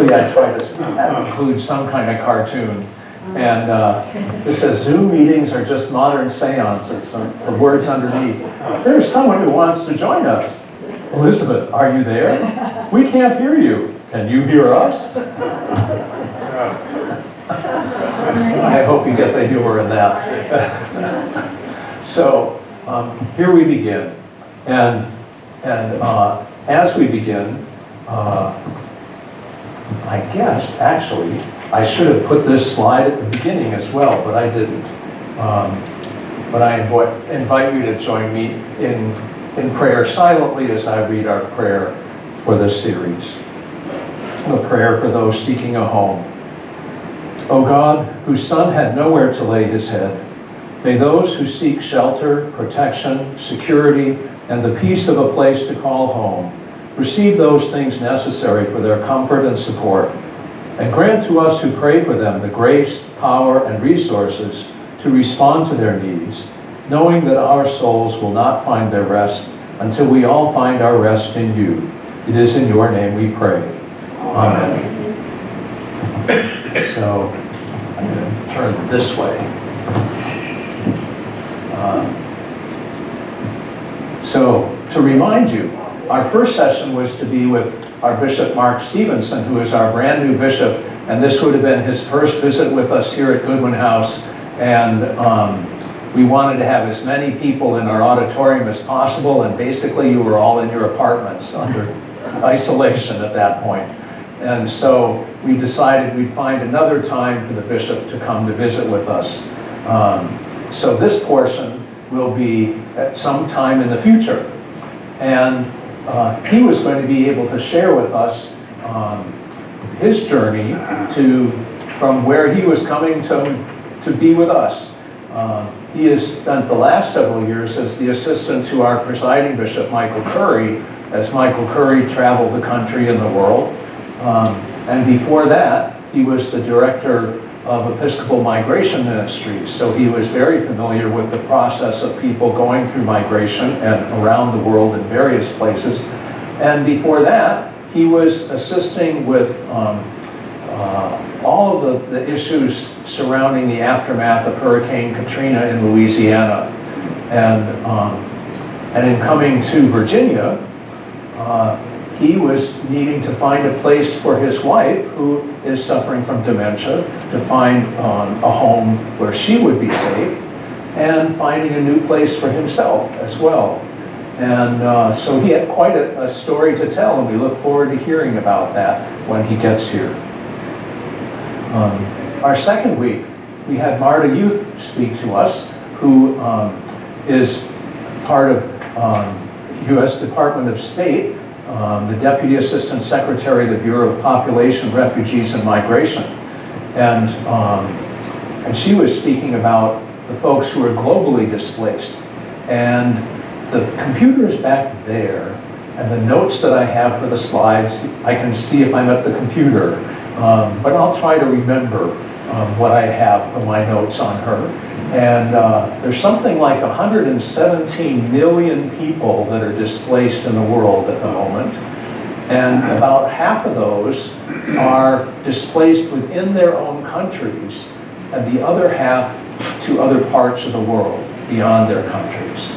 Usually I try to include some kind of cartoon. And it says, Zoom meetings are just modern seances. The words underneath. There's someone who wants to join us. Elizabeth, are you there? We can't hear you. Can you hear us? I hope you get the humor in that. So here we begin. And as we begin, I guess, actually, I should have put this slide at the beginning as well, but I didn't. But I invite you to join me in prayer silently as I read our prayer for this series. A prayer for those seeking a home. O God, whose Son had nowhere to lay his head, may those who seek shelter, protection, security, and the peace of a place to call home receive those things necessary for their comfort and support, and grant to us who pray for them the grace, power, and resources to respond to their needs, knowing that our souls will not find their rest until we all find our rest in you. It is in your name we pray. Amen. So I'm going to turn this way. So to remind you, our first session was to be with our Bishop Mark Stevenson, who is our brand new bishop, and this would have been his first visit with us here at Goodwin House, and we wanted to have as many people in our auditorium as possible, and basically you were all in your apartments under isolation at that point. And so we decided we'd find another time for the bishop to come to visit with us. So this portion will be at some time in the future. And he was going to be able to share with us his journey from where he was coming to be with us. He has spent the last several years as the assistant to our presiding bishop, Michael Curry, as Michael Curry traveled the country and the world. And before that, he was the director of Episcopal Migration Ministries. So he was very familiar with the process of people going through migration and around the world in various places. And before that, he was assisting with all of the issues surrounding the aftermath of Hurricane Katrina in Louisiana. And in coming to Virginia, he was needing to find a place for his wife, who is suffering from dementia, to find a home where she would be safe, and finding a new place for himself as well. And so he had quite a story to tell, and we look forward to hearing about that when he gets here. Our second week, we had Marta Youth speak to us, who is part of U.S. Department of State, the Deputy Assistant Secretary of the Bureau of Population, Refugees, and Migration. And she was speaking about the folks who are globally displaced. And the computer is back there, and the notes that I have for the slides, I can see if I'm at the computer, but I'll try to remember what I have for my notes on her. And there's something like 117 million people that are displaced in the world at the moment. And about half of those are displaced within their own countries, and the other half to other parts of the world beyond their countries.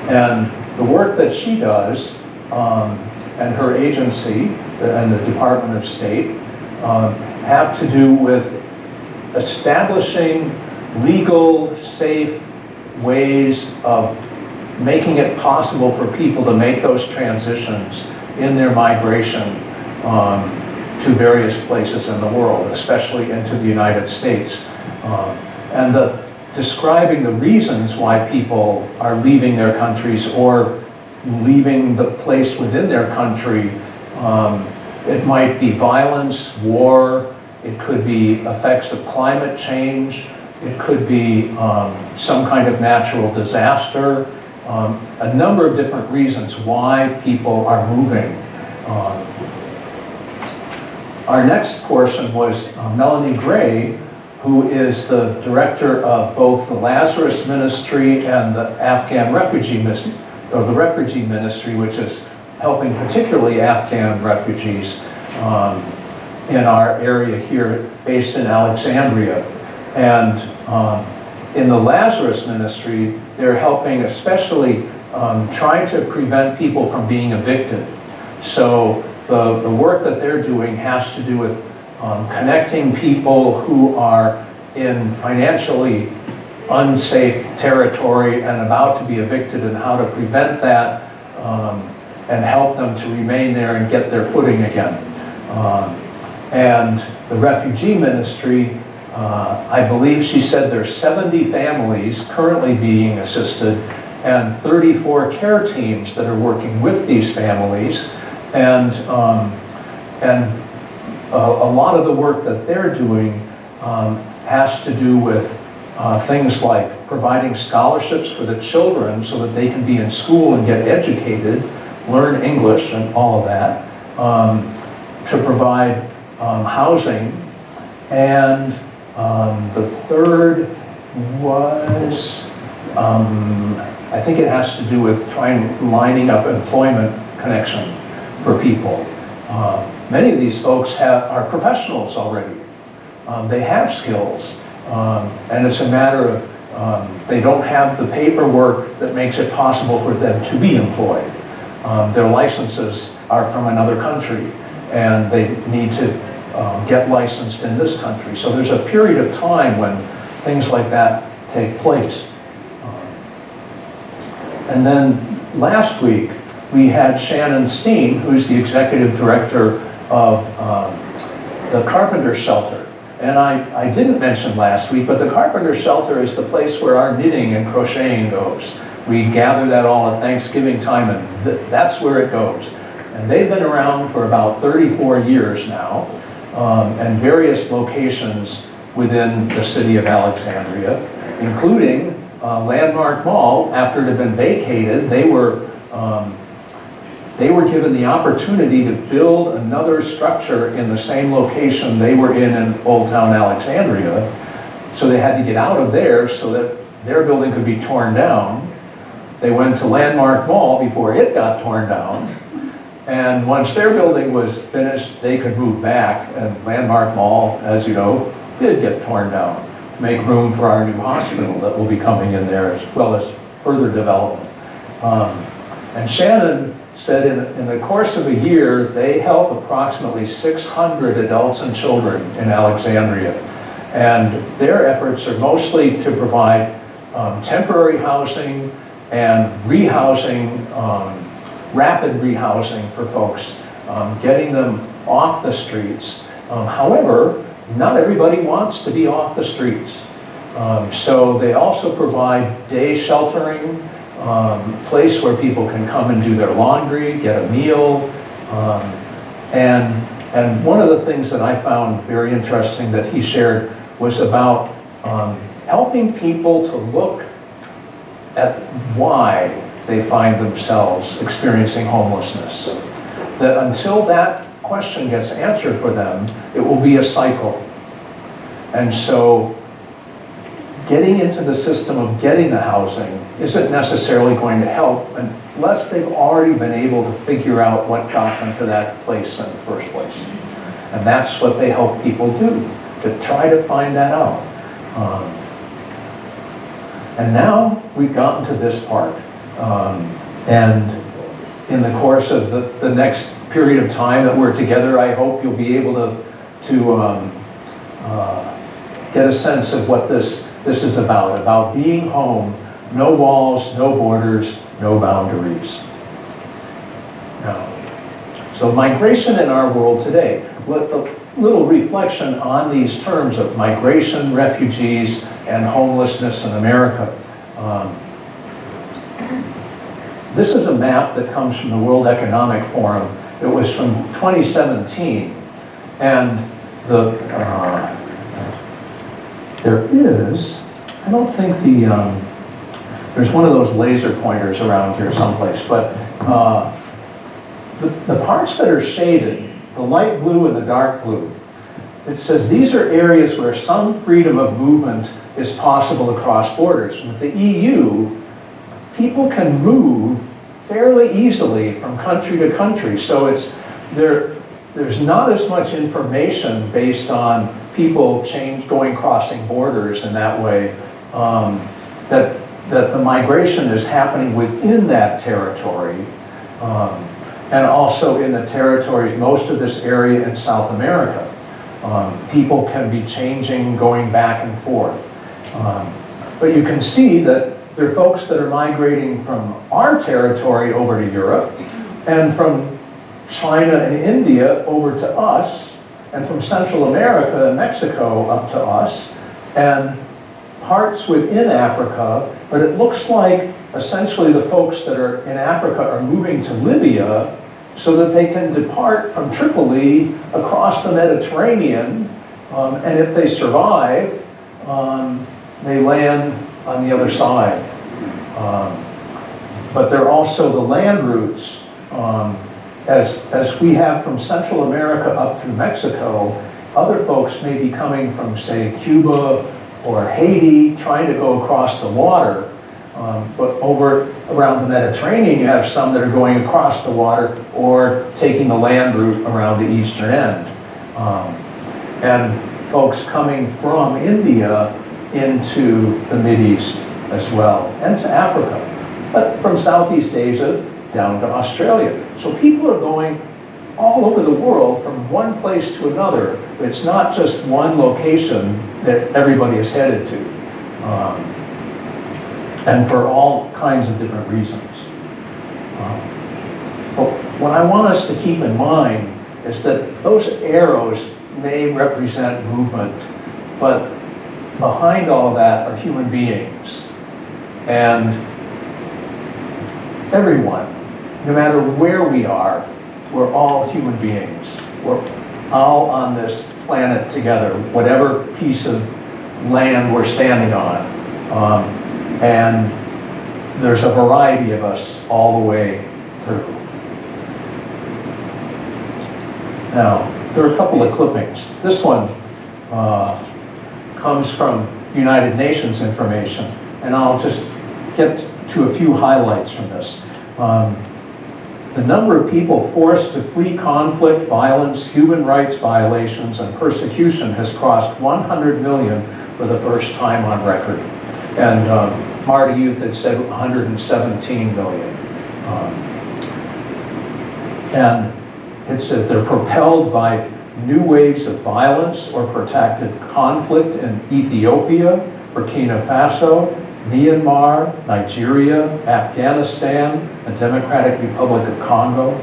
And the work that she does, and her agency, and the Department of State, have to do with establishing legal, safe ways of making it possible for people to make those transitions in their migration to various places in the world, especially into the United States. And describing the reasons why people are leaving their countries or leaving the place within their country. It might be violence, war, it could be effects of climate change, it could be some kind of natural disaster, a number of different reasons why people are moving. Our next portion was Melanie Gray, who is the director of both the Lazarus Ministry and the Afghan Refugee Ministry, or the Refugee Ministry, which is helping particularly Afghan refugees in our area here, based in Alexandria. And in the Lazarus ministry, they're helping especially trying to prevent people from being evicted. So the work that they're doing has to do with connecting people who are in financially unsafe territory and about to be evicted, and how to prevent that and help them to remain there and get their footing again. And the refugee ministry, I believe she said there's 70 families currently being assisted and 34 care teams that are working with these families. And a lot of the work that they're doing has to do with things like providing scholarships for the children so that they can be in school and get educated, learn English and all of that, to provide housing. And the third was, I think it has to do with lining up employment connection for people. Many of these folks are professionals already. They have skills, and it's a matter of they don't have the paperwork that makes it possible for them to be employed. Their licenses are from another country, and they need to get licensed in this country. So there's a period of time when things like that take place. And then last week, we had Shannon Steen, who's the executive director of the Carpenter Shelter. And I didn't mention last week, but the Carpenter Shelter is the place where our knitting and crocheting goes. We gather that all at Thanksgiving time, and that's where it goes. And they've been around for about 34 years now, and various locations within the city of Alexandria, including Landmark Mall. After it had been vacated, they were given the opportunity to build another structure in the same location they were in Old Town Alexandria. So they had to get out of there so that their building could be torn down. They went to Landmark Mall before it got torn down. And once their building was finished, they could move back. And Landmark Mall, as you know, did get torn down to make room for our new hospital that will be coming in there, as well as further development. And Shannon said in the course of a year, they help approximately 600 adults and children in Alexandria. And their efforts are mostly to provide temporary housing and rehousing, rapid rehousing for folks, getting them off the streets. However, not everybody wants to be off the streets. So they also provide day sheltering, place where people can come and do their laundry, get a meal. And one of the things that I found very interesting that he shared was about helping people to look at why they find themselves experiencing homelessness. That until that question gets answered for them, it will be a cycle. And so getting into the system of getting the housing isn't necessarily going to help unless they've already been able to figure out what got them to that place in the first place. And that's what they help people do, to try to find that out. And now we've gotten to this part. And in the course of the next period of time that we're together, I hope you'll be able to get a sense of what this is about being home, no walls, no borders, no boundaries. Now, so migration in our world today, a little reflection on these terms of migration, refugees, and homelessness in America. This is a map that comes from the World Economic Forum. It was from 2017, and there is, I don't think there's one of those laser pointers around here someplace, but the parts that are shaded, the light blue and the dark blue, it says these are areas where some freedom of movement is possible across borders. With the EU, people can move fairly easily from country to country. So there's not as much information based on people crossing borders in that way, that the migration is happening within that territory, and also in the territories, most of this area in South America. People can be changing, going back and forth. But you can see that there are folks that are migrating from our territory over to Europe, and from China and India over to us, and from Central America and Mexico up to us, and parts within Africa, but it looks like essentially the folks that are in Africa are moving to Libya so that they can depart from Tripoli across the Mediterranean, and if they survive, they land on the other side. But there are also the land routes, as we have from Central America up through Mexico. Other folks may be coming from, say, Cuba or Haiti, trying to go across the water. But over around the Mediterranean, you have some that are going across the water or taking the land route around the eastern end. And folks coming from India into the Mideast as well, and to Africa. But from Southeast Asia down to Australia. So people are going all over the world from one place to another. It's not just one location that everybody is headed to. And for all kinds of different reasons. But what I want us to keep in mind is that those arrows may represent movement, but behind all of that are human beings. And everyone, no matter where we are, we're all human beings. We're all on this planet together, whatever piece of land we're standing on. And there's a variety of us all the way through. Now, there are a couple of clippings. This one comes from United Nations information, and I'll just get to a few highlights from this. The number of people forced to flee conflict, violence, human rights violations, and persecution has crossed 100 million for the first time on record. And Marty Youth had said 117 million. And it says they're propelled by new waves of violence or protracted conflict in Ethiopia, Burkina Faso, Myanmar, Nigeria, Afghanistan, the Democratic Republic of Congo.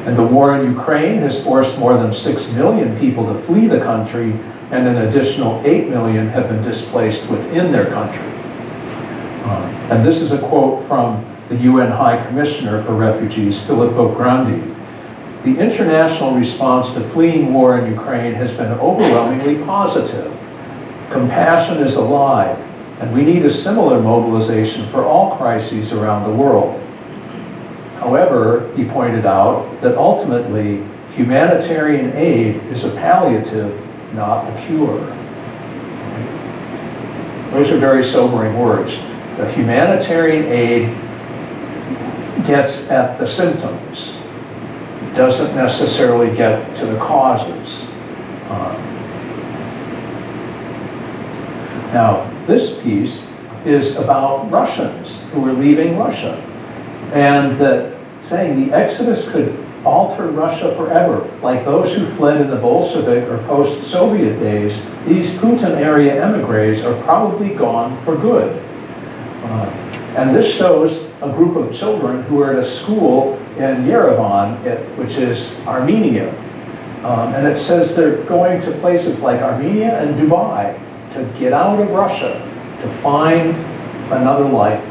And the war in Ukraine has forced more than 6 million people to flee the country, and an additional 8 million have been displaced within their country. And this is a quote from the UN High Commissioner for Refugees, Filippo Grandi. The international response to fleeing war in Ukraine has been overwhelmingly positive. Compassion is alive, and we need a similar mobilization for all crises around the world. However, he pointed out that ultimately, humanitarian aid is a palliative, not a cure. Those are very sobering words. The humanitarian aid gets at the symptoms, doesn't necessarily get to the causes. Now, this piece is about Russians who were leaving Russia, and that saying the exodus could alter Russia forever. Like those who fled in the Bolshevik or post-Soviet days, these Putin-area emigres are probably gone for good. And this shows a group of children who are at a school in Yerevan, which is Armenia. And it says they're going to places like Armenia and Dubai to get out of Russia, to find another life.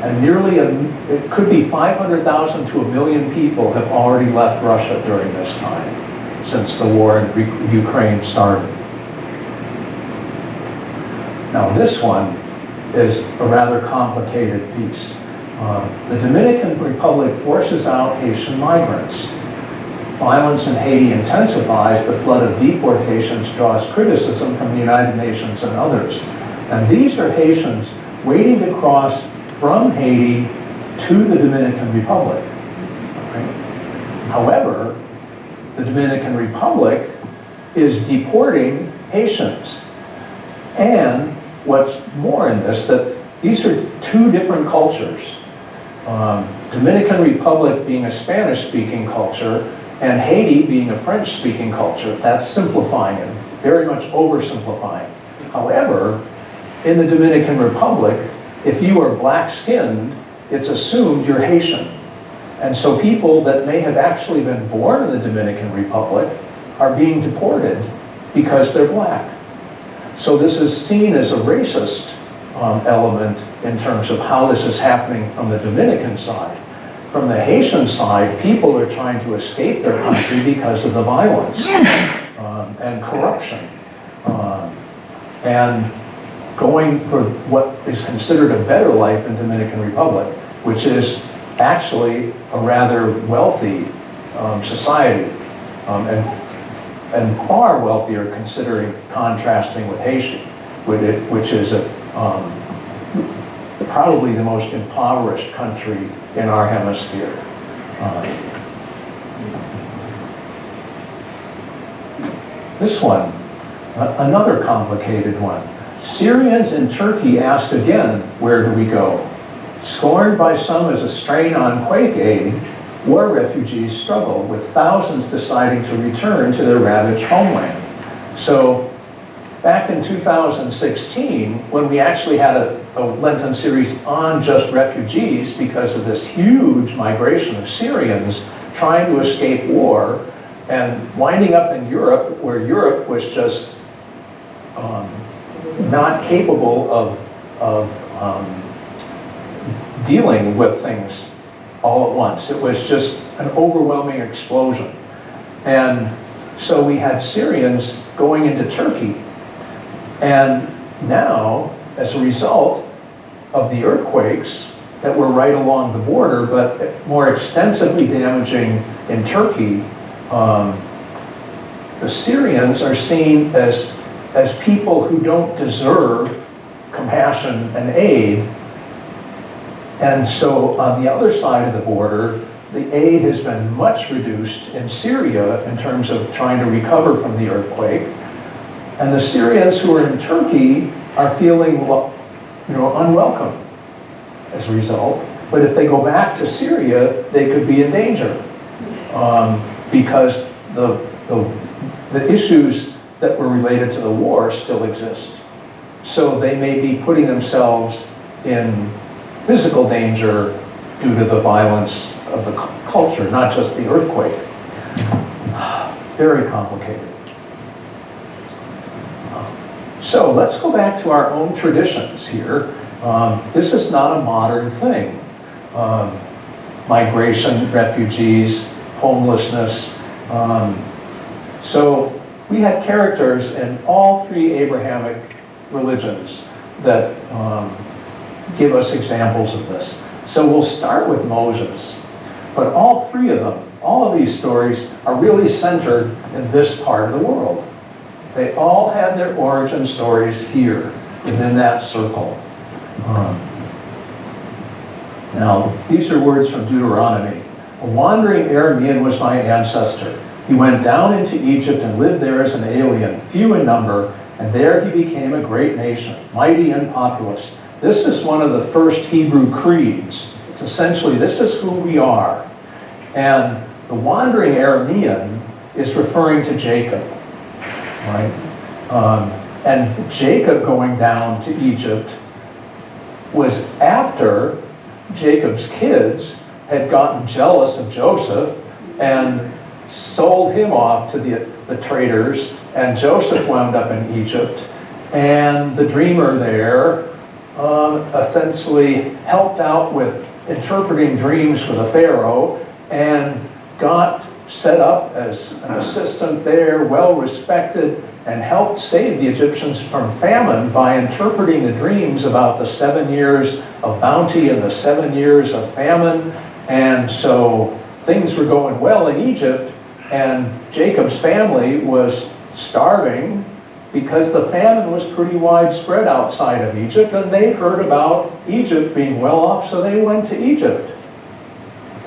And nearly, it could be 500,000 to 1 million people have already left Russia during this time, since the war in Ukraine started. Now this one is a rather complicated piece. The Dominican Republic forces out Haitian migrants. Violence in Haiti intensifies. The flood of deportations draws criticism from the United Nations and others. And these are Haitians waiting to cross from Haiti to the Dominican Republic. Right? However, the Dominican Republic is deporting Haitians. And what's more in this, that these are two different cultures. Dominican Republic being a Spanish-speaking culture, and Haiti being a French-speaking culture. That's simplifying it, very much oversimplifying. However, in the Dominican Republic, if you are black-skinned, it's assumed you're Haitian. And so people that may have actually been born in the Dominican Republic are being deported because they're black. So this is seen as a racist element in terms of how this is happening from the Dominican side. From the Haitian side, people are trying to escape their country because of the violence and corruption. And going for what is considered a better life in Dominican Republic, which is actually a rather wealthy society, and far wealthier considering contrasting with Haiti, which is probably the most impoverished country in our hemisphere. This one, another complicated one. Syrians in Turkey asked again, where do we go? Scorned by some as a strain on quake aid, war refugees struggle, with thousands deciding to return to their ravaged homeland. So back in 2016, when we actually had a Lenten series on just refugees because of this huge migration of Syrians trying to escape war and winding up in Europe, where Europe was just not capable of dealing with things all at once. It was just an overwhelming explosion. And so we had Syrians going into Turkey. And now, as a result of the earthquakes that were right along the border, but more extensively damaging in Turkey, the Syrians are seen as people who don't deserve compassion and aid. And so on the other side of the border, the aid has been much reduced in Syria in terms of trying to recover from the earthquake. And the Syrians who are in Turkey are feeling, unwelcome as a result. But if they go back to Syria, they could be in danger because the issues that were related to the war still exist. So they may be putting themselves in physical danger due to the violence of the culture, not just the earthquake. Very complicated. So let's go back to our own traditions here. This is not a modern thing. Migration, refugees, homelessness. So we had characters in all three Abrahamic religions that give us examples of this. So we'll start with Moses. But all three of them, all of these stories are really centered in this part of the world. They all had their origin stories here, within that circle. Now, these are words from Deuteronomy. A wandering Aramean was my ancestor. He went down into Egypt and lived there as an alien, few in number, and there he became a great nation, mighty and populous. This is one of the first Hebrew creeds. It's essentially, this is who we are. And the wandering Aramean is referring to Jacob, right? And Jacob going down to Egypt was after Jacob's kids had gotten jealous of Joseph and sold him off to the traders, and Joseph wound up in Egypt, and the dreamer there essentially helped out with interpreting dreams for the Pharaoh and got set up as an assistant there, well respected, and helped save the Egyptians from famine by interpreting the dreams about the 7 years of bounty and the 7 years of famine. And so things were going well in Egypt, and Jacob's family was starving because the famine was pretty widespread outside of Egypt, and they heard about Egypt being well off, so they went to Egypt.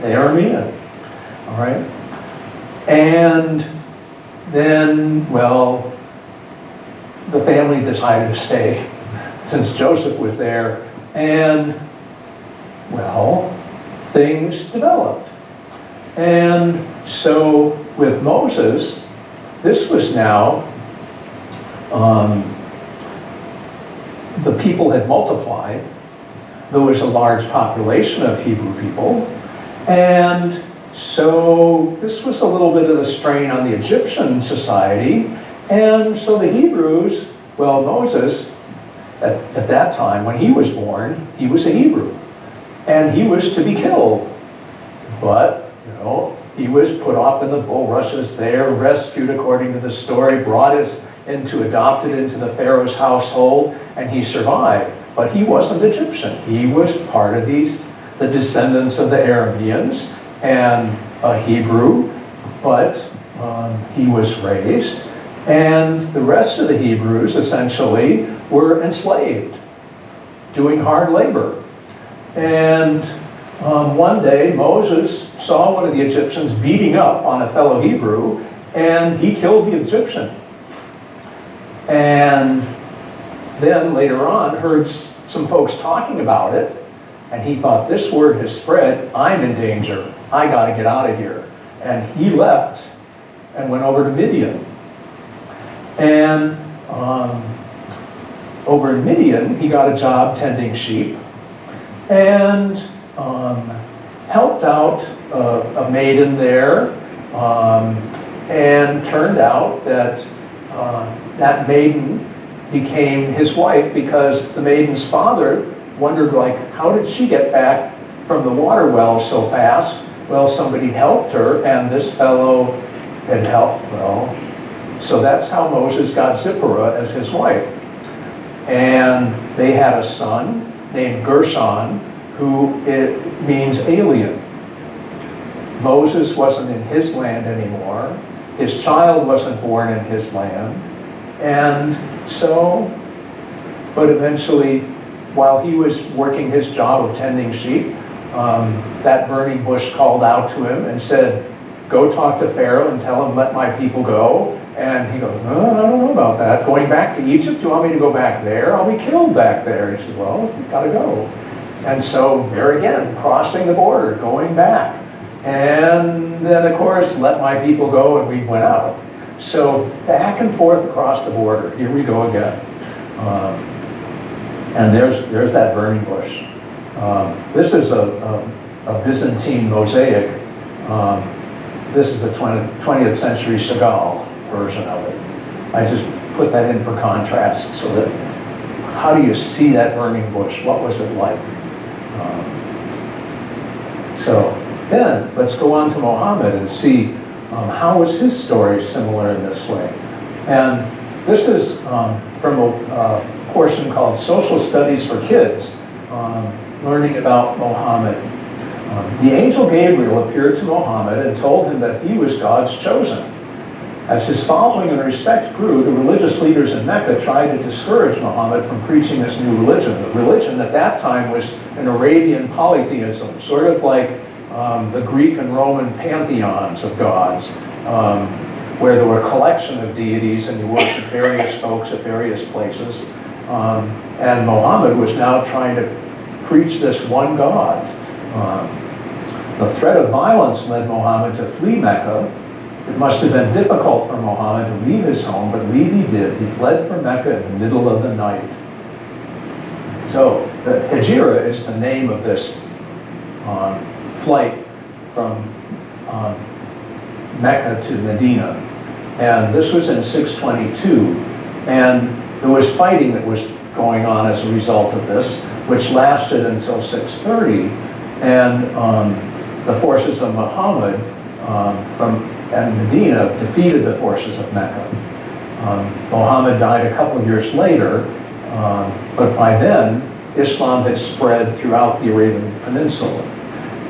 They are Aramean, all right? And then, well, the family decided to stay since Joseph was there, and, well, things developed. And so with Moses, this was now, the people had multiplied. There was a large population of Hebrew people, and so this was a little bit of a strain on the Egyptian society. And so the Hebrews, well, Moses, at that time, when he was born, he was a Hebrew, and he was to be killed. But, you know, he was put off in the bulrushes there, rescued according to the story, adopted into the Pharaoh's household, and he survived. But he wasn't Egyptian. He was part of the descendants of the Arameans, and a Hebrew, but he was raised. And the rest of the Hebrews, essentially, were enslaved, doing hard labor. And one day, Moses saw one of the Egyptians beating up on a fellow Hebrew, and he killed the Egyptian. And then, later on, heard some folks talking about it, and he thought, this word has spread, I'm in danger, I gotta get out of here. And he left and went over to Midian. And over in Midian, he got a job tending sheep, and helped out a maiden there, and turned out that that maiden became his wife, because the maiden's father wondered, like, how did she get back from the water well so fast? Well, somebody helped her, and this fellow had helped. Well, so that's how Moses got Zipporah as his wife. And they had a son named Gershon, who it means alien. Moses wasn't in his land anymore. His child wasn't born in his land. And so, but eventually, while he was working his job of tending sheep, that burning bush called out to him and said, go talk to Pharaoh and tell him, let my people go. And he goes, no, I don't know about that. Going back to Egypt, do you want me to go back there? I'll be killed back there. He said, well, you've got to go. And so there again, crossing the border, going back. And then, of course, let my people go, and we went out. So back and forth across the border. Here we go again. And there's that burning bush. This is a Byzantine mosaic. This is a 20th century Chagall version of it. I just put that in for contrast, so that, how do you see that burning bush? What was it like? So then, let's go on to Muhammad and see how is his story similar in this way. And this is from a portion called Social Studies for Kids, learning about Muhammad. The angel Gabriel appeared to Muhammad and told him that he was God's chosen. As his following and respect grew, the religious leaders in Mecca tried to discourage Muhammad from preaching this new religion. The religion at that time was an Arabian polytheism, sort of like the Greek and Roman pantheons of gods, where there were a collection of deities and you worship various folks at various places. And Muhammad was now trying to preach this one God. The threat of violence led Muhammad to flee Mecca. It must have been difficult for Muhammad to leave his home, but leave he did. He fled from Mecca in the middle of the night. So the Hijra is the name of this flight from Mecca to Medina. And this was in 622. And there was fighting that was going on as a result of this, which lasted until 630. And the forces of Muhammad and Medina defeated the forces of Mecca. Muhammad died a couple of years later, but by then, Islam had spread throughout the Arabian Peninsula.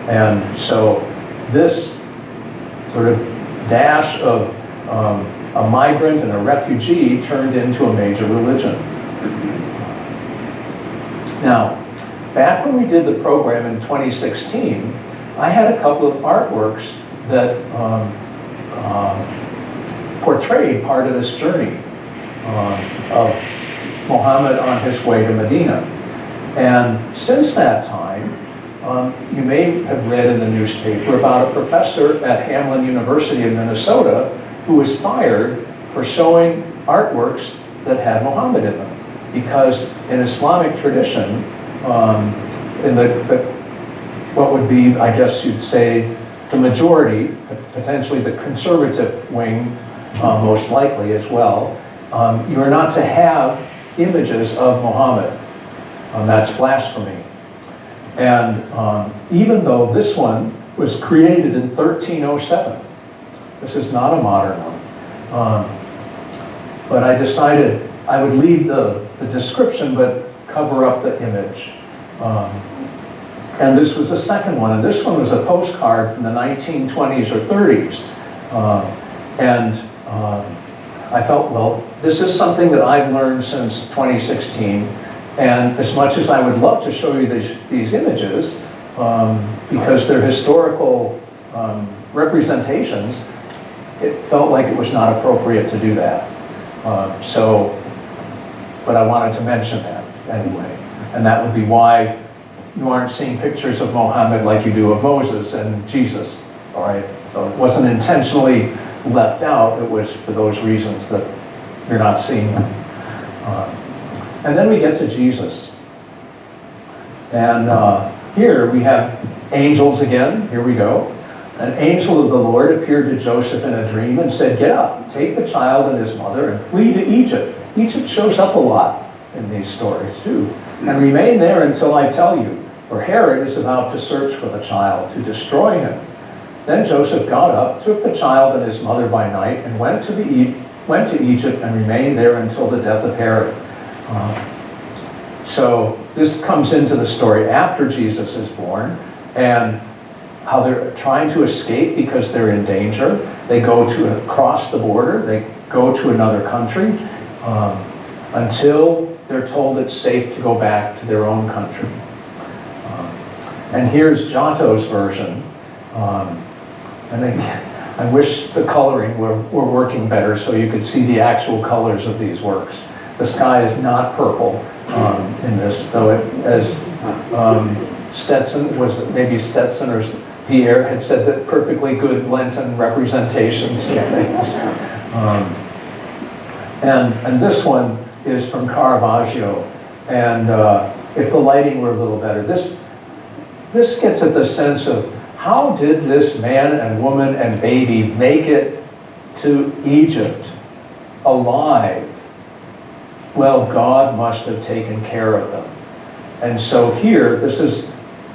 And so this sort of dash of a migrant and a refugee turned into a major religion. Now, back when we did the program in 2016, I had a couple of artworks that portrayed part of this journey of Muhammad on his way to Medina. And since that time, you may have read in the newspaper about a professor at Hamline University in Minnesota who was fired for showing artworks that had Muhammad in them. Because in Islamic tradition, in what would be, I guess you'd say, the majority, potentially the conservative wing, most likely as well, you are not to have images of Muhammad. That's blasphemy. And even though this one was created in 1307, this is not a modern one, but I decided I would leave the description but cover up the image. And this was the second one, and this one was a postcard from the 1920s or 30s. I felt, well, this is something that I've learned since 2016, and as much as I would love to show you these images, because they're historical representations, it felt like it was not appropriate to do that. But I wanted to mention that anyway, and that would be why you aren't seeing pictures of Muhammad like you do of Moses and Jesus, all right? So it wasn't intentionally left out, it was for those reasons that you're not seeing them. And then we get to Jesus. And here we have angels again, here we go. An angel of the Lord appeared to Joseph in a dream and said, "Get up, take the child and his mother and flee to Egypt." Egypt shows up a lot in these stories too. "And remain there until I tell you, for Herod is about to search for the child to destroy him." Then Joseph got up, took the child and his mother by night, and went to Egypt and remained there until the death of Herod. So this comes into the story after Jesus is born, and how they're trying to escape because they're in danger. They go to cross the border, they go to another country, until they're told it's safe to go back to their own country. And here's Giotto's version. I wish the coloring were working better so you could see the actual colors of these works. The sky is not purple in this, though as Stetson, was it maybe Stetson or Pierre had said that perfectly good Lenten representations of things. And this one is from Caravaggio, and if the lighting were a little better, this gets at the sense of how did this man and woman and baby make it to Egypt alive? Well, God must have taken care of them. And so here, this is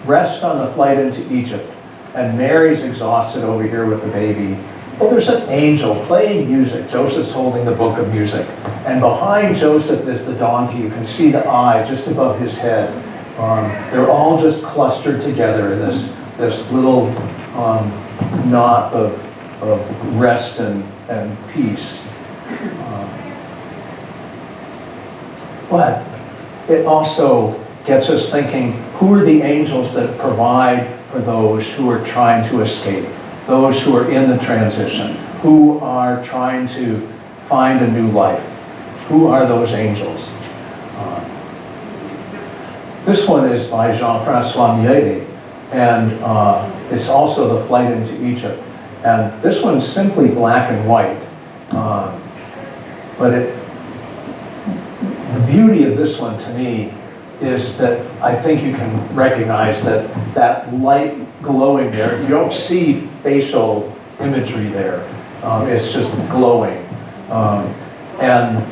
rest on the flight into Egypt, and Mary's exhausted over here with the baby. Well, there's an angel playing music. Joseph's holding the book of music. And behind Joseph is the donkey. You can see the eye just above his head. They're all just clustered together in this little knot of rest and peace. But it also gets us thinking, who are the angels that provide for those who are trying to escape, those who are in the transition, who are trying to find a new life? Who are those angels? This one is by Jean-Francois Miele, and it's also The Flight into Egypt. And this one's simply black and white, but the beauty of this one to me is that I think you can recognize that light glowing there, you don't see facial imagery there. It's just glowing. And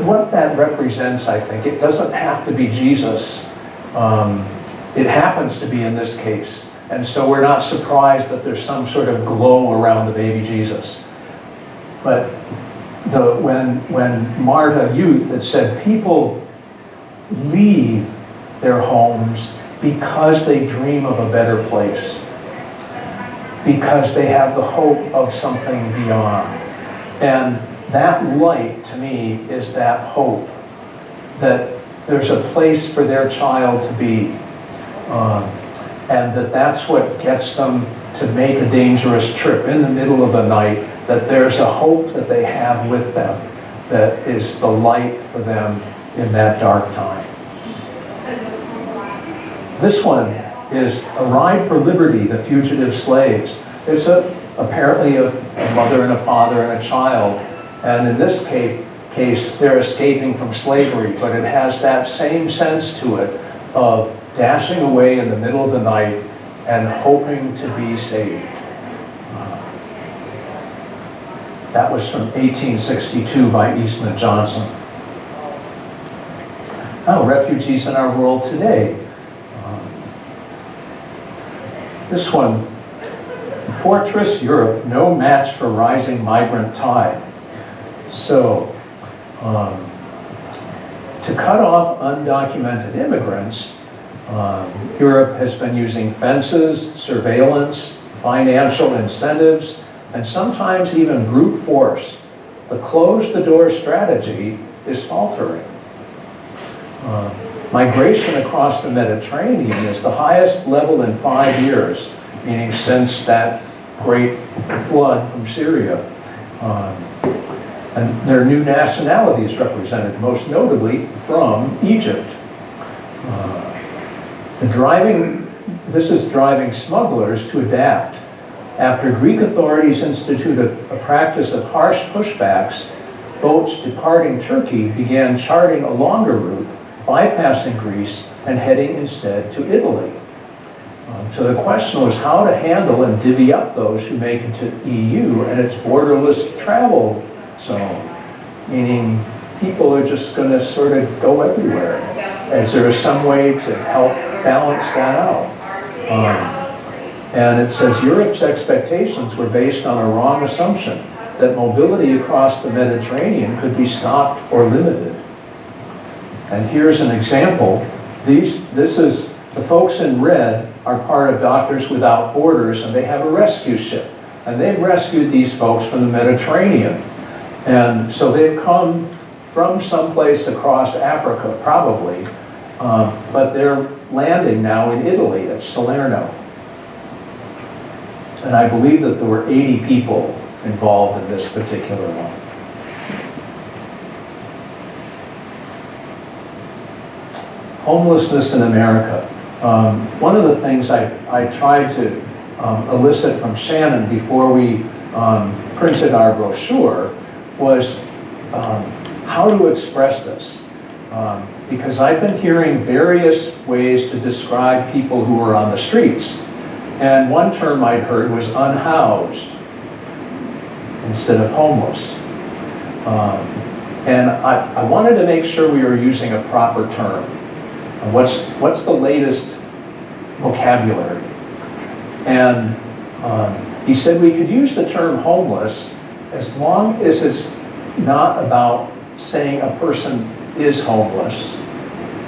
what that represents, I think, it doesn't have to be Jesus. It happens to be in this case. And so we're not surprised that there's some sort of glow around the baby Jesus. But when Marta Youth had said, people leave their homes because they dream of a better place, because they have the hope of something beyond. And that light, to me, is that hope that there's a place for their child to be, and that's what gets them to make a dangerous trip in the middle of the night, that there's a hope that they have with them that is the light for them in that dark time. This one is A Ride for Liberty, the Fugitive Slaves. There's apparently a mother and a father and a child, and in this case they're escaping from slavery, but it has that same sense to it of dashing away in the middle of the night and hoping to be saved. That was from 1862 by Eastman Johnson. Now, refugees in our world today. This one, Fortress Europe, no match for rising migrant tide. So, to cut off undocumented immigrants, Europe has been using fences, surveillance, financial incentives, and sometimes even brute force. The close-the-door strategy is faltering. Migration across the Mediterranean is the highest level in 5 years, meaning since that great flood from Syria. And there are new nationalities represented, most notably from Egypt. This is driving smugglers to adapt. After Greek authorities instituted a practice of harsh pushbacks, boats departing Turkey began charting a longer route, bypassing Greece and heading instead to Italy. So the question was how to handle and divvy up those who make it to EU and its borderless travel zone, meaning people are just going to sort of go everywhere. Is there some way to help balance that out? And it says Europe's expectations were based on a wrong assumption that mobility across the Mediterranean could be stopped or limited. And here's an example. This is the folks in red are part of Doctors Without Borders, and they have a rescue ship. And they've rescued these folks from the Mediterranean. And so they've come from someplace across Africa, probably, but they're landing now in Italy at Salerno. And I believe that there were 80 people involved in this particular one. Homelessness in America. One of the things I tried to elicit from Shannon before we printed our brochure was how to express this. Because I've been hearing various ways to describe people who are on the streets. And one term I'd heard was unhoused instead of homeless. And I wanted to make sure we were using a proper term. What's the latest vocabulary? And he said we could use the term homeless as long as it's not about saying a person is homeless.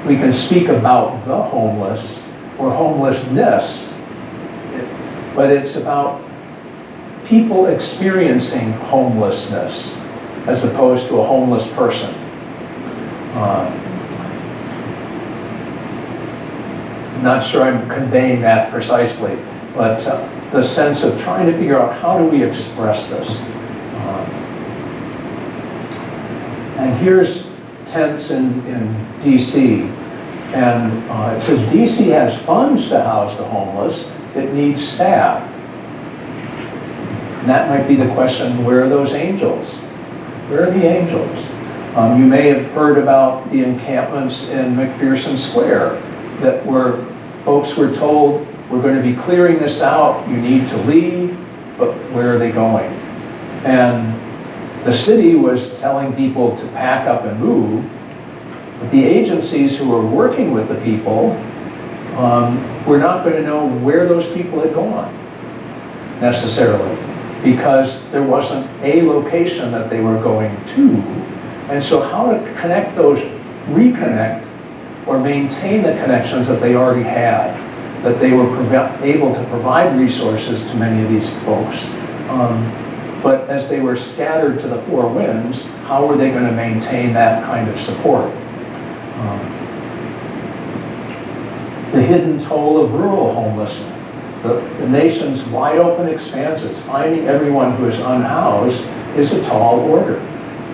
We can speak about the homeless or homelessness, but it's about people experiencing homelessness as opposed to a homeless person. I'm not sure I'm conveying that precisely, but the sense of trying to figure out how do we express this. And here's tents in DC, and it says DC has funds to house the homeless, it needs staff. And that might be the question, where are those angels? Where are the angels? You may have heard about the encampments in McPherson Square that where folks were told, we're going to be clearing this out, you need to leave, but where are they going? And the city was telling people to pack up and move, but the agencies who were working with the people were not going to know where those people had gone, necessarily, because there wasn't a location that they were going to. And so how to connect those, reconnect, or maintain the connections that they already had, that they were able to provide resources to many of these folks. But as they were scattered to the four winds, how were they going to maintain that kind of support? The hidden toll of rural homelessness. The nation's wide open expanses, finding everyone who is unhoused is a tall order.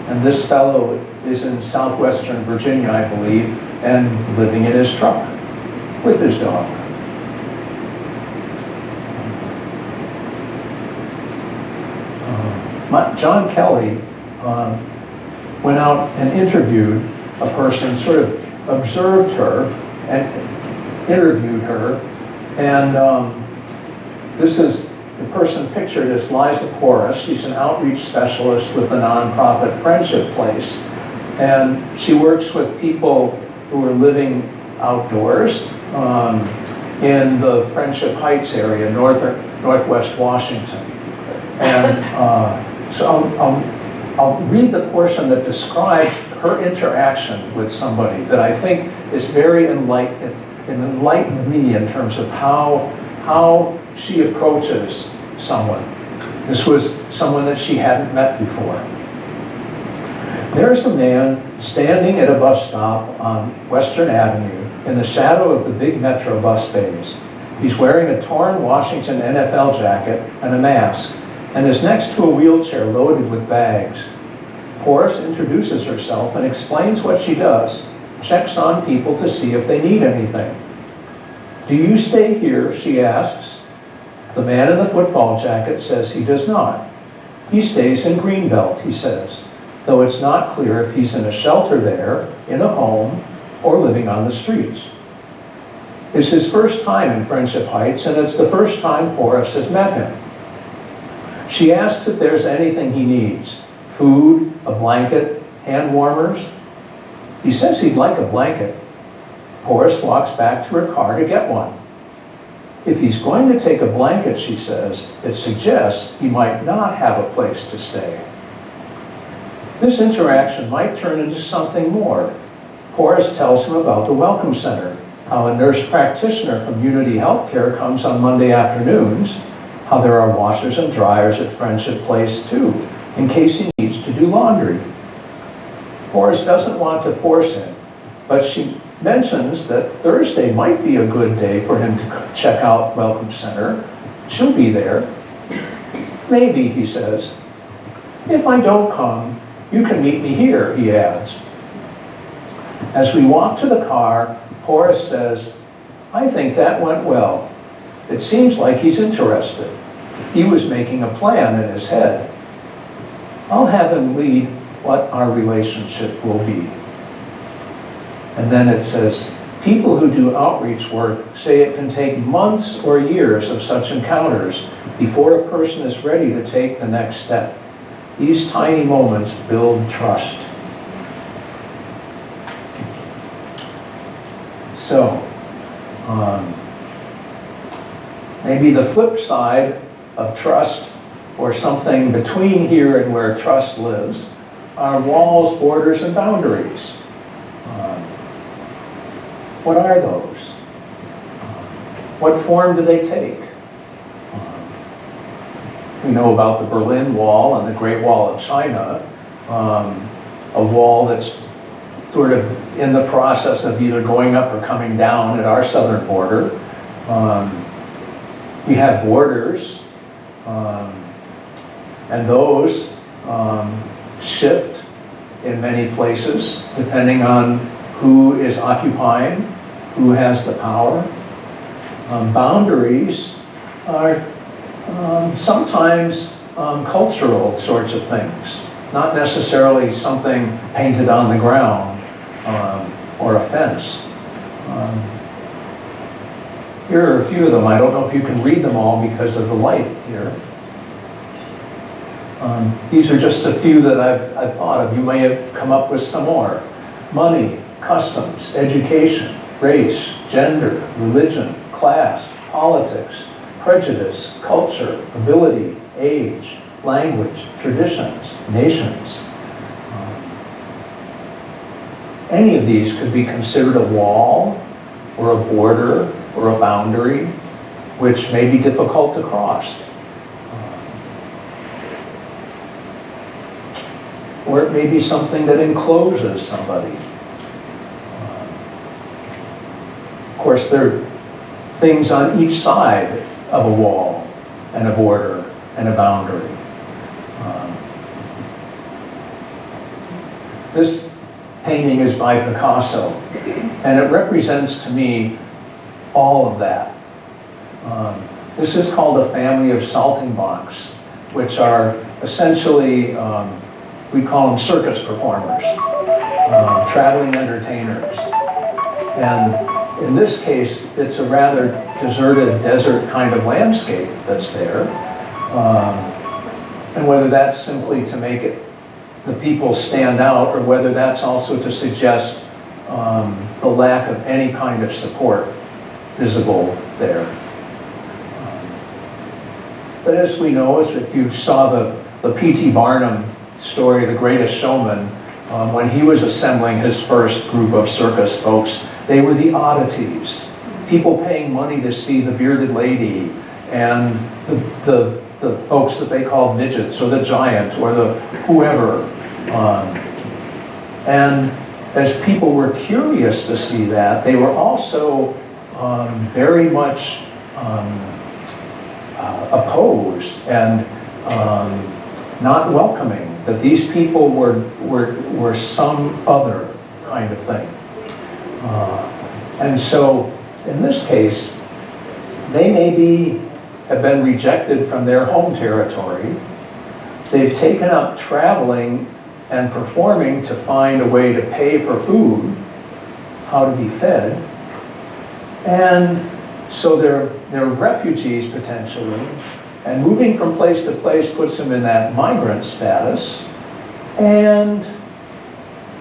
And this fellow is in southwestern Virginia, I believe, and living in his truck with his dog. John Kelly went out and interviewed a person, sort of observed her and interviewed her, and this is the person pictured as Liza Porras. She's an outreach specialist with the nonprofit Friendship Place, and she works with people who are living outdoors in the Friendship Heights area, northwest Washington. And so I'll read the portion that describes her interaction with somebody that I think is very enlightened me in terms of how she approaches someone. This was someone that she hadn't met before. There's a man standing at a bus stop on Western Avenue in the shadow of the big metro bus bays. He's wearing a torn Washington NFL jacket and a mask, and is next to a wheelchair loaded with bags. Porras introduces herself and explains what she does, checks on people to see if they need anything. "Do you stay here?" she asks. The man in the football jacket says he does not. He stays in Greenbelt, he says, though it's not clear if he's in a shelter there, in a home, or living on the streets. It's his first time in Friendship Heights, and it's the first time Porras has met him. She asks if there's anything he needs: food, a blanket, hand warmers. He says he'd like a blanket. Porras walks back to her car to get one. If he's going to take a blanket, she says, it suggests he might not have a place to stay. This interaction might turn into something more. Porras tells him about the Welcome Center, how a nurse practitioner from Unity Healthcare comes on Monday afternoons, how there are washers and dryers at Friendship Place too, in case he needs to do laundry. Porras doesn't want to force him, but she mentions that Thursday might be a good day for him to check out Welcome Center. She'll be there. Maybe, he says. If I don't come, you can meet me here, he adds. As we walk to the car, Porras says, I think that went well. It seems like he's interested. He was making a plan in his head. I'll have him lead what our relationship will be. And then it says, people who do outreach work say it can take months or years of such encounters before a person is ready to take the next step. These tiny moments build trust. So, maybe the flip side of trust, or something between here and where trust lives, are walls, borders, and boundaries. What are those? What form do they take? We know about the Berlin Wall and the Great Wall of China, a wall that's sort of in the process of either going up or coming down at our southern border. We have borders, and those shift in many places depending on who is occupying, who has the power. Boundaries are sometimes cultural sorts of things, not necessarily something painted on the ground or a fence. Here are a few of them. I don't know if you can read them all because of the light here. These are just a few that I've thought of. You may have come up with some more. Money, customs, education, race, gender, religion, class, politics, prejudice, culture, ability, age, language, traditions, nations. Any of these could be considered a wall or a border or a boundary, which may be difficult to cross. Or it may be something that encloses somebody. Of course, there are things on each side of a wall and a border and a boundary. This painting is by Picasso, and it represents to me all of that. This is called a family of saltimbanques, which are essentially, we call them circus performers, traveling entertainers. And in this case, it's a rather deserted desert kind of landscape that's there. And whether that's simply to make it the people stand out, or whether that's also to suggest the lack of any kind of support visible there. But as we know, if you saw the P.T. Barnum story, The Greatest Showman, when he was assembling his first group of circus folks, they were the oddities. People paying money to see the bearded lady and the folks that they called midgets, or the giant, or the whoever. And as people were curious to see that, they were also very much opposed and not welcoming, that these people were some other kind of thing. And so, in this case, they maybe have been rejected from their home territory. They've taken up traveling and performing to find a way to pay for food, how to be fed. And so they're refugees potentially, and moving from place to place puts them in that migrant status, and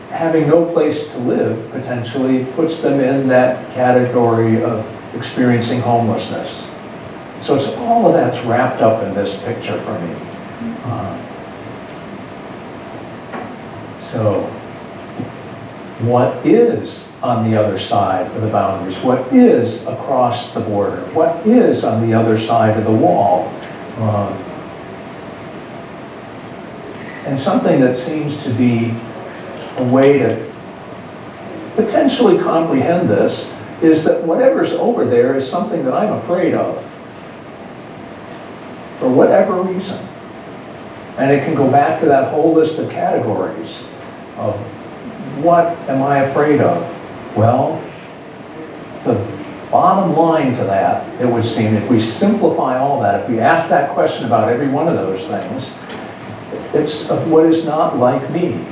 having no place to live potentially puts them in that category of experiencing homelessness. So it's all of that's wrapped up in this picture for me. So what is on the other side of the boundaries? What is across the border? What is on the other side of the wall? And something that seems to be a way to potentially comprehend this is that whatever's over there is something that I'm afraid of, for whatever reason. And it can go back to that whole list of categories of what am I afraid of? Well, the bottom line to that, it would seem, if we simplify all that, if we ask that question about every one of those things, it's of what is not like me.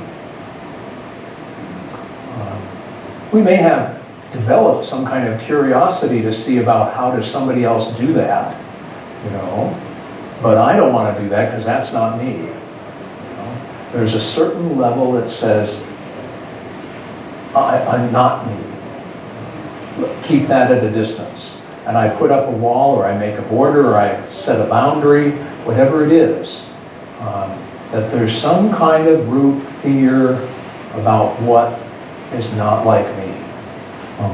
We may have developed some kind of curiosity to see about how does somebody else do that, you know, but I don't want to do that because that's not me. You know? There's a certain level that says, I'm not me. Keep that at a distance. And I put up a wall, or I make a border, or I set a boundary, whatever it is. That there's some kind of root fear about what is not like me.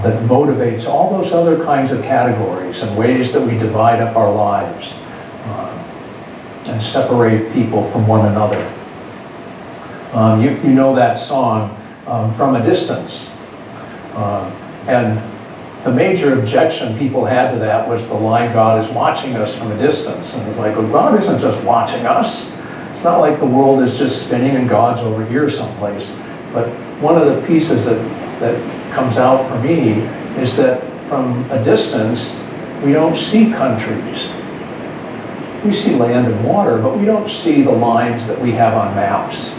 That motivates all those other kinds of categories and ways that we divide up our lives and separate people from one another. You know that song, From a Distance. And the major objection people had to that was the line, God is watching us from a distance. And it's like, well, God isn't just watching us. It's not like the world is just spinning and God's over here someplace. But one of the pieces that comes out for me is that from a distance, we don't see countries. We see land and water, but we don't see the lines that we have on maps.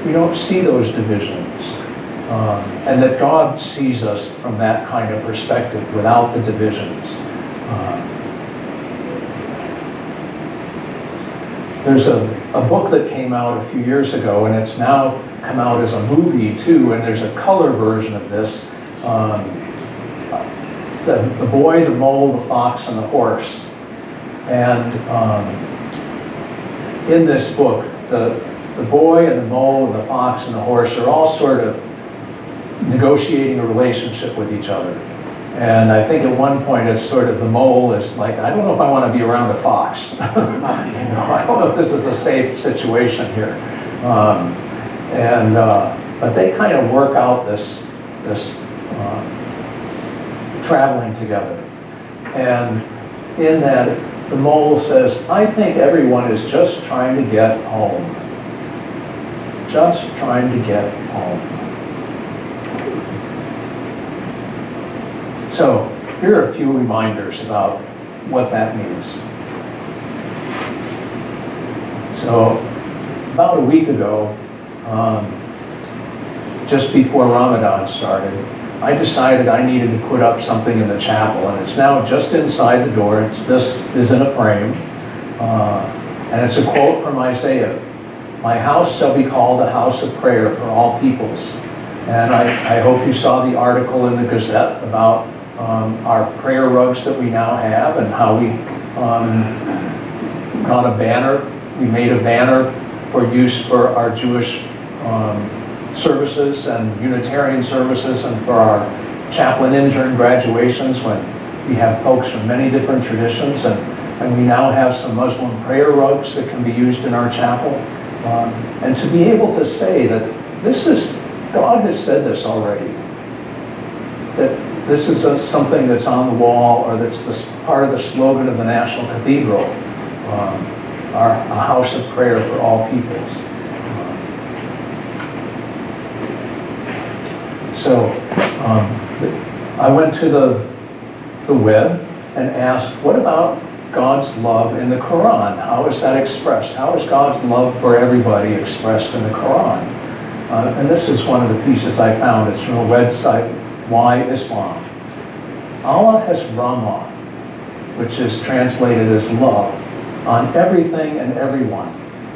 We don't see those divisions. And that God sees us from that kind of perspective without the divisions. There's a book that came out a few years ago, and it's now come out as a movie too, and there's a color version of this. The boy, the mole, the fox, and the horse. And in this book, the boy and the mole and the fox and the horse are all sort of negotiating a relationship with each other. And I think at one point it's sort of the mole is like, I don't know if I want to be around a fox. You know, I don't know if this is a safe situation here. But they kind of work out this traveling together. And in that, the mole says, I think everyone is just trying to get home. Just trying to get home. So, here are a few reminders about what that means. So, about a week ago, just before Ramadan started, I decided I needed to put up something in the chapel, and it's now just inside the door. This is in a frame, and it's a quote from Isaiah. My house shall be called a house of prayer for all peoples. And I hope you saw the article in the Gazette about our prayer rugs that we now have, and how we got a banner. We made a banner for use for our Jewish services and Unitarian services, and for our chaplain intern graduations, when we have folks from many different traditions, and we now have some Muslim prayer rugs that can be used in our chapel. And to be able to say that God has said this already, that this is something that's on the wall, or that's part of the slogan of the National Cathedral, a house of prayer for all peoples. So I went to the web and asked, what about God's love in the Quran? How is that expressed? How is God's love for everybody expressed in the Quran? And this is one of the pieces I found. It's from a website, Why Islam. Allah has Rahmah, which is translated as love, on everything and everyone.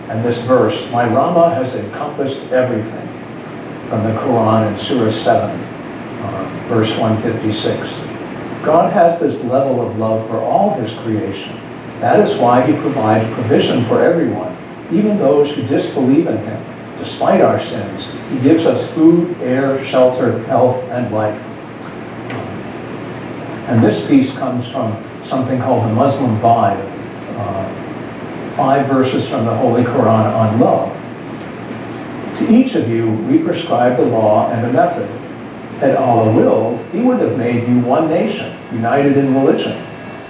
And this verse, my Rahmah has encompassed everything, from the Quran in Surah 7, verse 156. God has this level of love for all his creation. That is why he provides provision for everyone, even those who disbelieve in him. Despite our sins, he gives us food, air, shelter, health, and life. And this piece comes from something called the Muslim Vibe, 5 verses from the Holy Quran on love. To each of you, we prescribe the law and a method. Had Allah willed, he would have made you one nation, united in religion.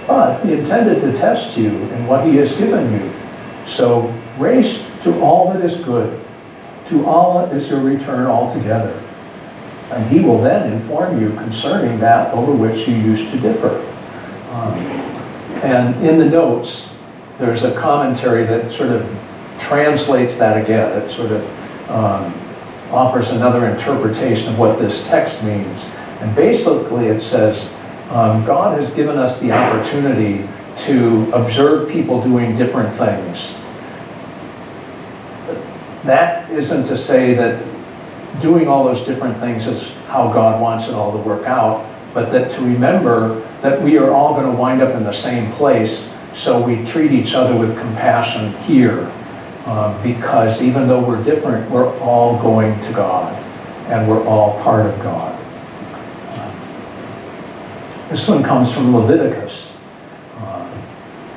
But he intended to test you in what he has given you. So race to all that is good. To Allah is your return altogether. And he will then inform you concerning that over which you used to differ. And in the notes, there's a commentary that sort of translates that again. It sort of offers another interpretation of what this text means. And basically it says, God has given us the opportunity to observe people doing different things. That isn't to say that doing all those different things is how God wants it all to work out, but that to remember that we are all going to wind up in the same place, so we treat each other with compassion here. Because even though we're different, we're all going to God, and we're all part of God. This one comes from Leviticus.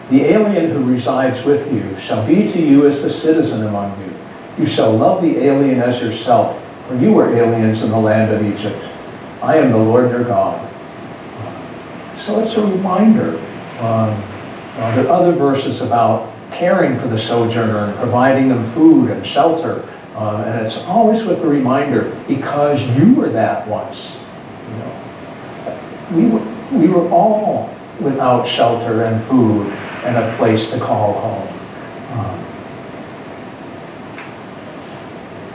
The alien who resides with you shall be to you as the citizen among you. You shall love the alien as yourself, for you were aliens in the land of Egypt. I am the Lord your God. So it's a reminder. There are other verses about caring for the sojourner and providing them food and shelter. And it's always with the reminder, because you were that once. You know, we were all without shelter and food and a place to call home.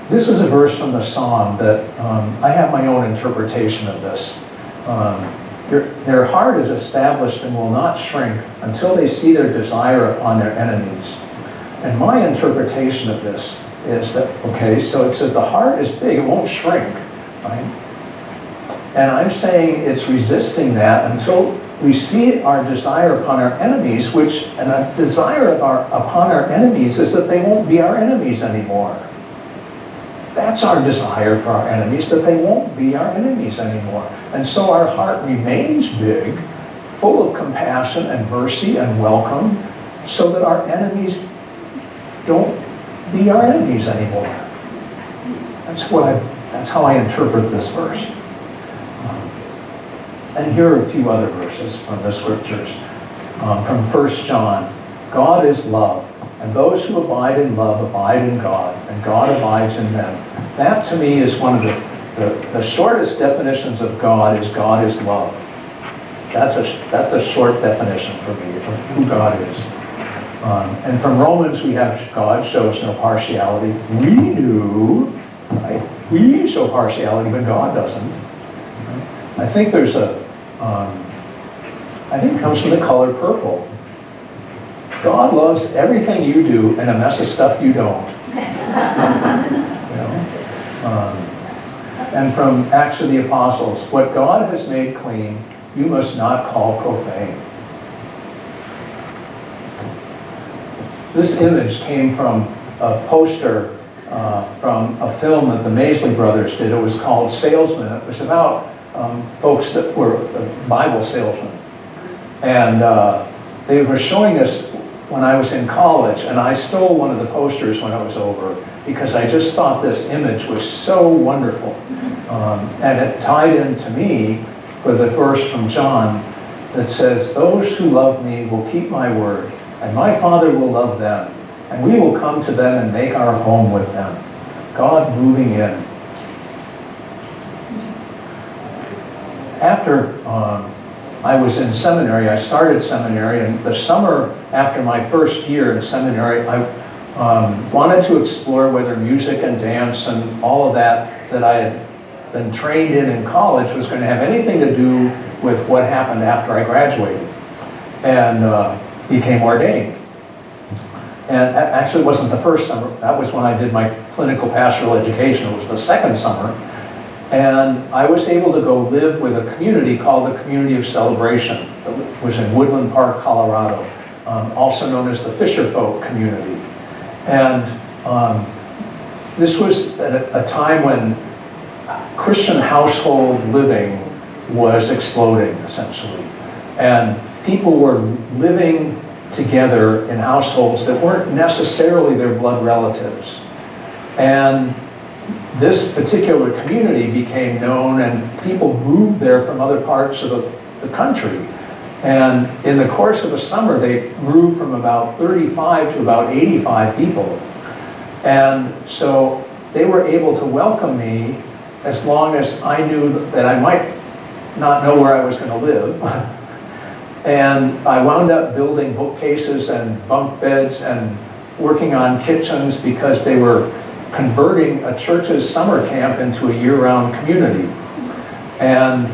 This is a verse from the Psalm that I have my own interpretation of this. Their heart is established and will not shrink until they see their desire upon their enemies. And my interpretation of this is that, okay, so it says the heart is big, it won't shrink, right? And I'm saying it's resisting that until we see our desire upon our enemies, and a desire upon our enemies is that they won't be our enemies anymore. That's our desire for our enemies, that they won't be our enemies anymore. And so our heart remains big, full of compassion and mercy and welcome, so that our enemies don't be our enemies anymore. That's how I interpret this verse. And here are a few other verses from the scriptures. From 1 John, God is love, and those who abide in love abide in God, and God abides in them. That to me is one of the shortest definitions of God is love. That's a short definition for me of who God is. And from Romans we have God shows no partiality. We do, right? We show partiality, but God doesn't. I think there's I think it comes from the color purple. God loves everything you do and a mess of stuff you don't. And from Acts of the Apostles, what God has made clean, you must not call profane. This image came from a poster from a film that the Maisley brothers did. It was called Salesman. It was about folks that were Bible salesmen. And they were showing this when I was in college, and I stole one of the posters when I was over because I just thought this image was so wonderful. And it tied into me for the verse from John that says, those who love me will keep my word, and my Father will love them, and we will come to them and make our home with them. God moving in. After I was in seminary, I started seminary, and the summer after my first year in seminary, I wanted to explore whether music and dance and all of that I had been trained in college was going to have anything to do with what happened after I graduated and became ordained. And actually it wasn't the first summer, that was when I did my clinical pastoral education. It was the second summer. And I was able to go live with a community called the Community of Celebration. It was in Woodland Park, Colorado, also known as the Fisher Folk community. And this was at a time when Christian household living was exploding, essentially. And people were living together in households that weren't necessarily their blood relatives. And this particular community became known, and people moved there from other parts of the country. And in the course of a summer, they grew from about 35 to about 85 people. And so they were able to welcome me as long as I knew that I might not know where I was going to live. And I wound up building bookcases and bunk beds and working on kitchens because they were converting a church's summer camp into a year-round community. And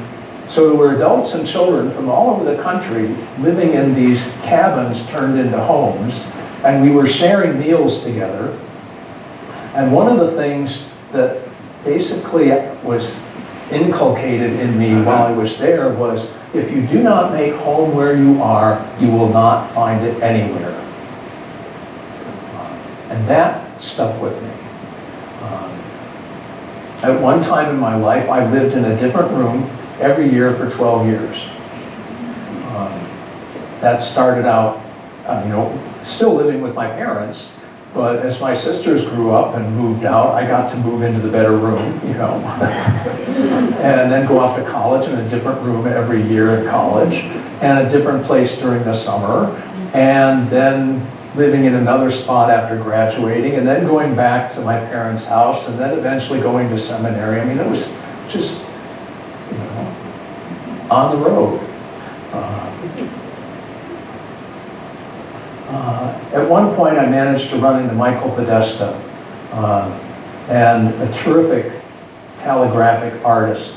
so there were adults and children from all over the country living in these cabins turned into homes, and we were sharing meals together. And one of the things that basically was inculcated in me while I was there was, if you do not make home where you are, you will not find it anywhere. And that stuck with me. At one time in my life, I lived in a different room every year for 12 years. That started out, still living with my parents, but as my sisters grew up and moved out, I got to move into the better room, and then go off to college in a different room every year at college, and a different place during the summer, and then living in another spot after graduating, and then going back to my parents' house, and then eventually going to seminary. I mean, it was just, on the road. At one point, I managed to run into Michael Podesta, and a terrific calligraphic artist.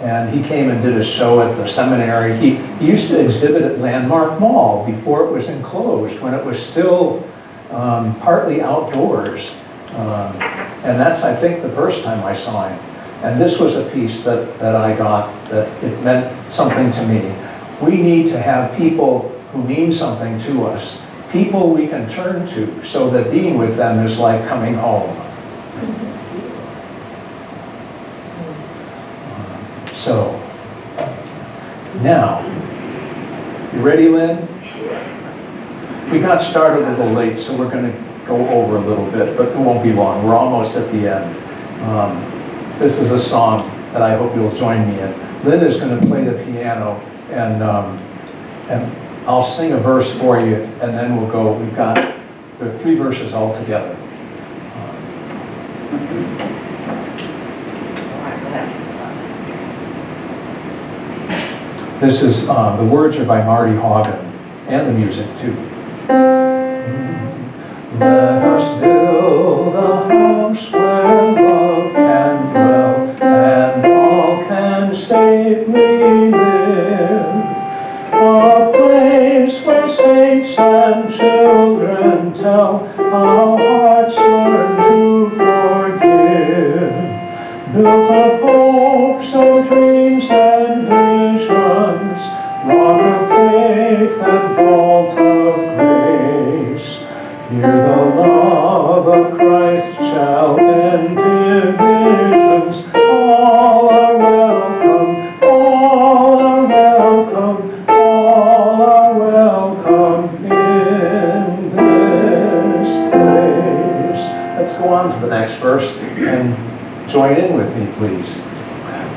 And he came and did a show at the seminary. He used to exhibit at Landmark Mall before it was enclosed, when it was still partly outdoors. And that's, I think, the first time I saw him. And this was a piece that I got, that it meant something to me. We need to have people who mean something to us, people we can turn to, so that being with them is like coming home. So, now, you ready, Lynn? We got started a little late, so we're going to go over a little bit, but it won't be long. We're almost at the end. This is a song that I hope you'll join me in. Lynn is going to play the piano, and I'll sing a verse for you, and then we'll go. There are 3 verses all together. This is, the words are by Marty Haugen, and the music too. Let us build a house where love can dwell, and all can safely live. A place where saints and children tell how hearts learn to forgive. Built of hopes and dreams and visions, rock of faith and vault of grace. Here the love of Christ shall end divisions. All are welcome, all are welcome, all are welcome in this place. Let's go on to the next verse and join in with me, please.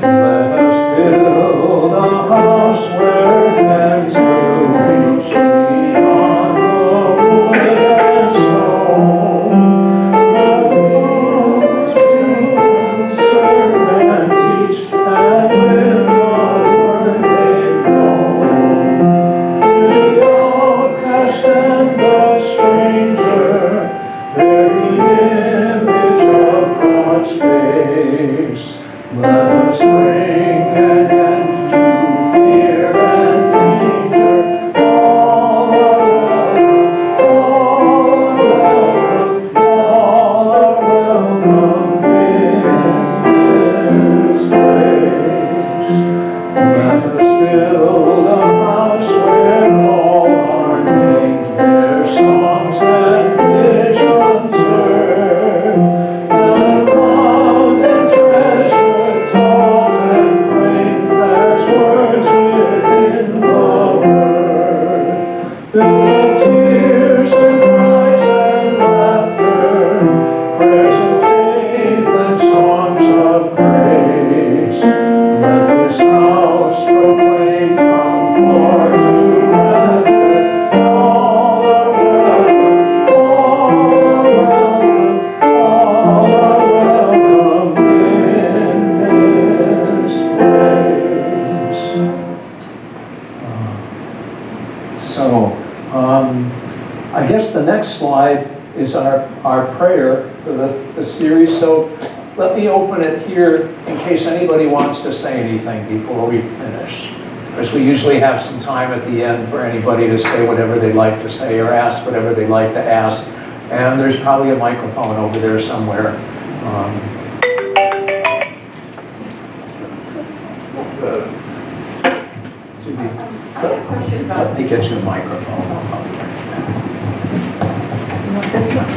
Let us build a house where hands will reach beyond the wood and stone. Serve and teach and live the word they've known. To the outcast and the stranger, bear the image of God's face. Let us bring an end to fear and danger. All are welcome, all are welcome in this place. Let us build a house where all are named, their songs and visions heard, and loved and treasured, taught and prayed as words within the word. Built of tears and cries and laughter, prayers of faith and songs of grace. Let this house proclaim from floor to rafter. All are welcome, all are welcome, all are welcome in this place. I guess the next slide is our prayer for the series. So let me open it here in case anybody wants to say anything before we finish. Because we usually have some time at the end for anybody to say whatever they'd like to say or ask whatever they'd like to ask. And there's probably a microphone over there somewhere. Let me get you a microphone. You want this one?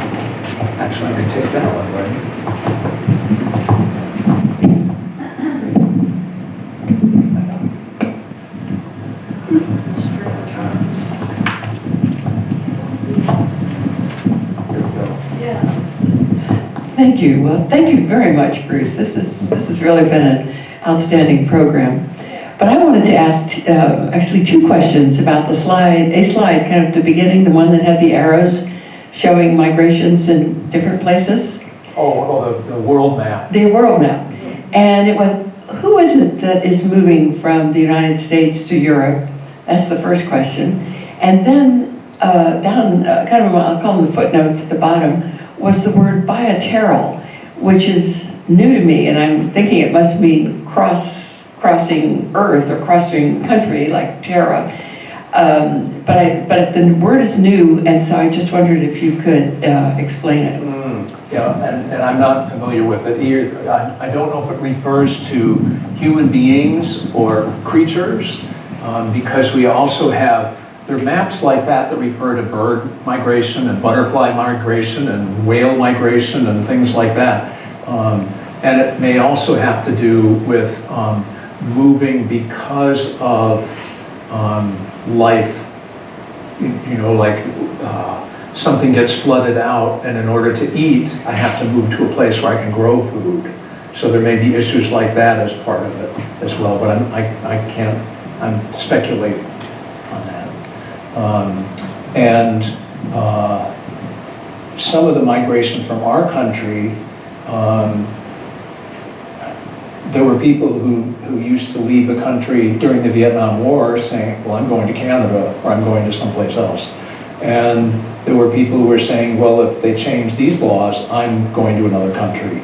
Actually, I can take that one, right? Thank you. Well, thank you very much, Bruce. This has really been an outstanding program. But I wanted to ask actually 2 questions about the slide. A slide, kind of at the beginning, the one that had the arrows showing migrations in different places. The world map. The world map. And it was, who is it that is moving from the United States to Europe? That's the first question. And then down, kind of, I'll call them the footnotes at the bottom, was the word bilateral, which is new to me, and I'm thinking it must mean crossing Earth or crossing country, like terra. But the word is new, and so I just wondered if you could explain it. Yeah, and I'm not familiar with it either. I don't know if it refers to human beings or creatures, because we also have, there are maps like that that refer to bird migration and butterfly migration and whale migration and things like that. And it may also have to do with moving because of life, like something gets flooded out, and in order to eat, I have to move to a place where I can grow food. So there may be issues like that as part of it as well, but I'm speculating on that. Some of the migration from our country, there were people who used to leave the country during the Vietnam War saying, well, I'm going to Canada or I'm going to someplace else. And there were people who were saying, well, if they change these laws, I'm going to another country.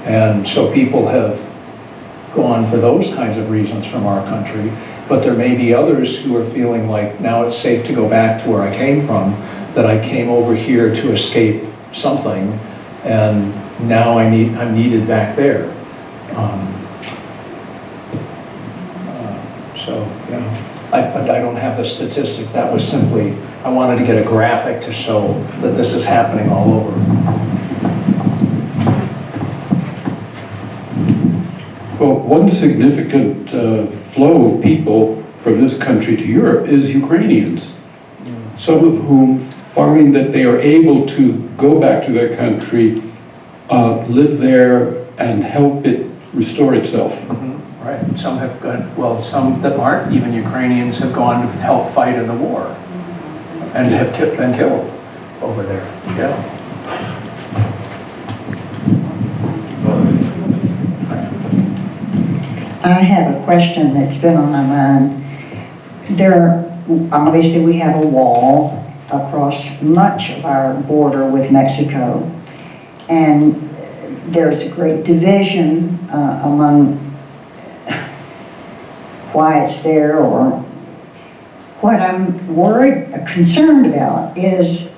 And so people have gone for those kinds of reasons from our country. But there may be others who are feeling like now it's safe to go back to where I came from, that I came over here to escape something, and now I'm needed back there. So, yeah, I don't have the statistics. That was simply, I wanted to get a graphic to show that this is happening all over. Well, one significant flow of people from this country to Europe is Ukrainians, some of whom find that they are able to go back to their country, live there, and help it restore itself. Mm-hmm. Right. Some have gone, well, some that aren't even Ukrainians have gone to help fight in the war and have been killed over there. Yeah. I have a question that's been on my mind. Obviously we have a wall across much of our border with Mexico, and there's a great division among why it's there, or what I'm concerned about is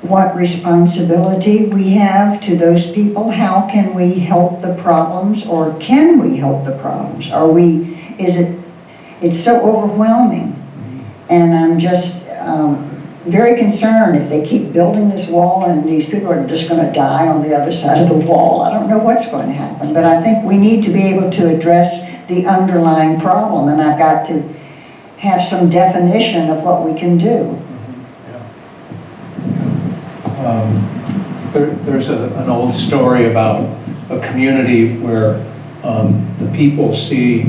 what responsibility we have to those people. How can we help the problems, or can we help the problems? It's so overwhelming, and I'm just very concerned if they keep building this wall and these people are just going to die on the other side of the wall. I don't know what's going to happen, but I think we need to be able to address the underlying problem, and I've got to have some definition of what we can do. There's an old story about a community where the people see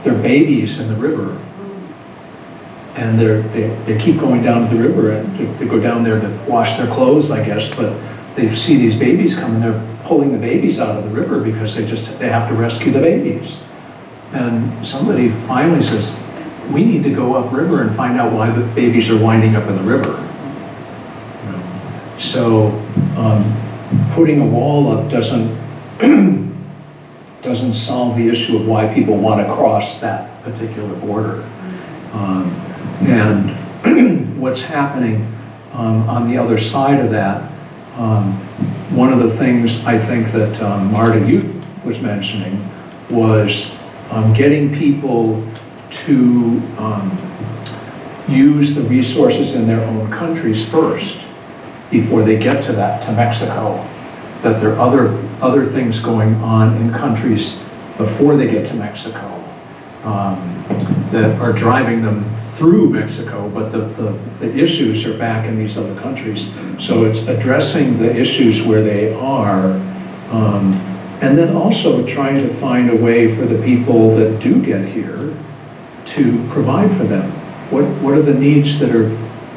their babies in the river, and they keep going down to the river, and they go down there to wash their clothes, I guess, but they see these babies come and they're pulling the babies out of the river because they have to rescue the babies. And somebody finally says, we need to go upriver and find out why the babies are winding up in the river. So putting a wall up doesn't solve the issue of why people want to cross that particular border. And what's happening on the other side of that, one of the things I think that Marta, you was mentioning was getting people to use the resources in their own countries first before they get to Mexico. That there are other things going on in countries before they get to Mexico that are driving them through Mexico, but the issues are back in these other countries. So it's addressing the issues where they are, and then also trying to find a way for the people that do get here to provide for them. What are the needs that